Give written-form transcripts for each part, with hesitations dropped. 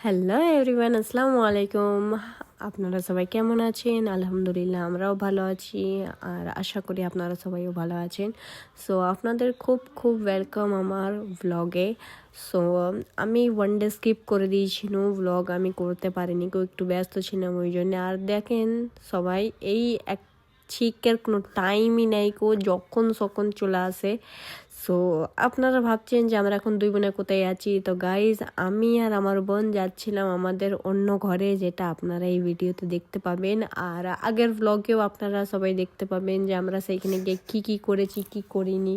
Hello everyone, আসসালামু আলাইকুম। আপনারা সবাই কেমন আছেন? আলহামদুলিল্লাহ আমরাও ভালো আছি, আর আশা করি আপনারা সবাইও ভালো আছেন। সো আপনাদের খুব খুব ওয়েলকাম আমার ব্লগে। সো আমি ওয়ান ডে স্কিপ করে দিয়েছিল, ব্লগ আমি করতে পারিনি, কেউ একটু ব্যস্ত ছিলাম ওই জন্য। আর দেখেন সবাই এই এক শিক্ষার কোনো টাইমই নেই, যখন সখন চলে আসে। সো আপনারা ভাবছেন যে আমরা এখন দুই বোনে কোথায় আছি। তো গাইজ, আমি আর আমার বোন যাচ্ছিলাম আমাদের অন্য ঘরে, যেটা আপনারা এই ভিডিওতে দেখতে পাবেন, আর আগের ব্লগেও আপনারা সবাই দেখতে পাবেন যে আমরা সেইখানে গিয়ে কী করেছি কী করিনি।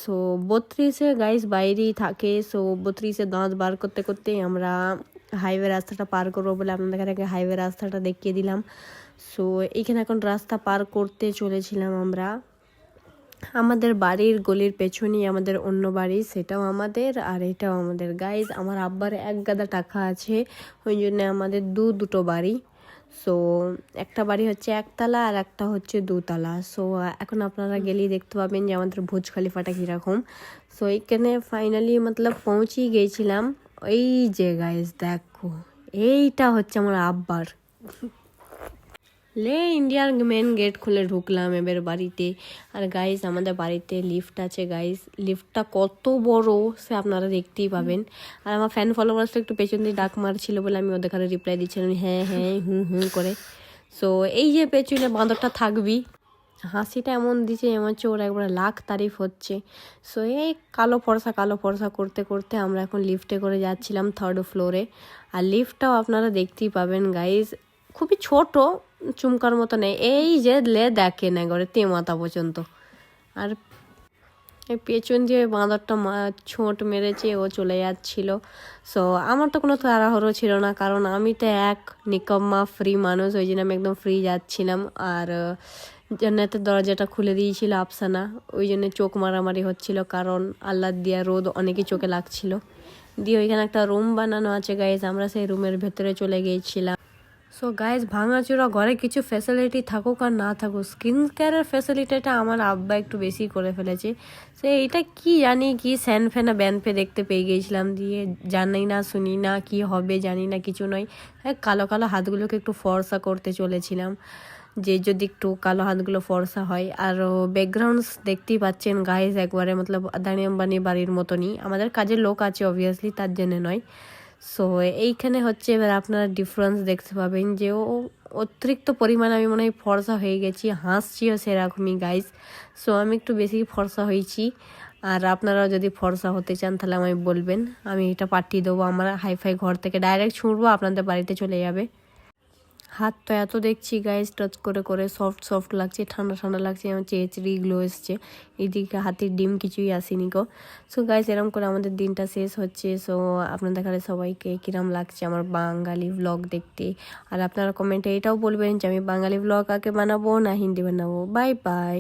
সো 32-এ গাইজ বাইরেই থাকে। সো 32-এ দাঁত বার করতে করতেই আমরা হাইওয়ে রাস্তাটা পার করবো বলে আপনাদের আগে হাইওয়ে রাস্তাটা দেখিয়ে দিলাম। সো এইখানে এখন রাস্তা পার করতে চলেছিলাম আমরা। আমাদের বাড়ির গলির পেছনেই আমাদের অন্য বাড়ি, সেটাও আমাদের আর এটাও আমাদের। গাইজ, আমার আব্বার এক গাদা টাকা আছে, ওই জন্য আমাদের দুটো বাড়ি। সো একটা বাড়ি হচ্ছে একতলা আর একটা হচ্ছে দুতলা। সো এখন আপনারা গেলেই দেখতে পাবেন যে আমাদের ভুজ খলিফাটা কীরকম। সো এইখানে ফাইনালি মতলব পৌঁছেই গিয়েছিলাম। এই যে গাইজ দেখো, এইটা হচ্ছে আমার আব্বার। ইন্ডিয়ার মেন গেট খুলে ঢুকলাম এবার বাড়িতে। আর গাইস, আমাদের বাড়িতে লিফট আছে। গাইস, লিফটটা কত বড় সে আপনারা দেখতেই পাবেন। আর আমার ফ্যান ফলোয়ার্সটা একটু পেছন দিয়ে ডাক মারছিল বলে আমি ওদের কাছে রিপ্লাই দিচ্ছিলাম হ্যাঁ হ্যাঁ হুম করে। সো এই যে পেছনে বাঁদরটা থাকবি, হাসিটা এমন দিচ্ছে এমন হচ্ছে ওর একবার লাখ তারিফ হচ্ছে। সো এই কালো ফর্সা করতে করতে আমরা এখন লিফটে করে যাচ্ছিলাম 3rd ফ্লোরে। আর লিফটটাও আপনারা দেখতেই পাবেন গাইজ, খুবই ছোট, চুমকার মতো নেই। এই যে দেখে না করে মাথা পর্যন্ত। আর এই পেছন দিয়ে বাঁদরটা ছোট মেরেছে, ও চলে যাচ্ছিল। সো আমার তো কোনো তাড়াহুড়ো ছিল না, কারণ আমি তো এক নিকম্মা ফ্রি মানুষ, ওই জন্য আমি একদম ফ্রি যাচ্ছিলাম। আর জান্নাতের দরজাটা খুলে দিয়েছিল আফসানা, ওই জন্য চোখ মারামারি হচ্ছিল, কারণ আল্লাহ দিয়া রোদ অনেকই চোখে লাগছিল। দিয়ে ওইখানে একটা রুম বানানো আছে গাইজ, আমরা সেই রুমের ভেতরে চলে গিয়েছিলাম। সো গাইজ, ভাঙাচোরা ঘরে কিছু ফ্যাসিলিটি থাকুক আর না থাকুক, স্কিন কেয়ারের ফ্যাসিলিটিটা আমার আব্বা একটু বেশি করে ফেলেছে। সে এটা কি জানি কি স্যান ফ্যানা ব্যান পে দেখতে পেয়ে গিয়েছিলাম, দিয়ে জানি না শুনি না কি হবে, জানি না কিছু নয়। হ্যাঁ, কালো কালো হাতগুলোকে একটু ফর্সা করতে চলেছিলাম, যে যদি একটু কালো হাতগুলো ফর্সা হয়। আর ব্যাকগ্রাউন্ডস দেখতেই পাচ্ছেন গাইজ, একবারে মতলব আদানি আম্বানি বাড়ির মতনই। আমাদের কাজের লোক আছে অবভিয়াসলি, তার জন্য নয়। সো এইখানে হচ্ছে এবার আপনারা ডিফারেন্স দেখতে পাবেন যে ও অতিরিক্ত পরিমাণে আমি মনে হয় ফর্সা হয়ে গেছি, হাসছিও সেরকমই গাইজ। সো আমি একটু বেশি ফর্সা হয়েছি। আর আপনারাও যদি ফর্সা হতে চান তাহলে আমায় বলবেন, আমি এটা পাঠিয়ে দেবো। আমার হাইফাই ঘর থেকে ডাইরেক্ট ছুঁড়বো, আপনাদের বাড়িতে চলে যাবে। হাত তো এত দেখছি গাইজ, টাচ করে করে সফট লাগছে, ঠান্ডা লাগছে, আমার চেঁচড়ি গ্লো এসছে। এইদিকে হাতের ডিম কিছুই আসেনি গো। সো গাইজ, এরকম করে আমাদের দিনটা শেষ হচ্ছে। সো আপনাদের কাছে সবাইকে কিরম লাগছে আমার বাঙালি ব্লগ দেখতে। আর আপনারা কমেন্টে এটাও বলবেন যে আমি বাঙালি ব্লগ আগে বানাবো না হিন্দি বানাবো। Bye bye.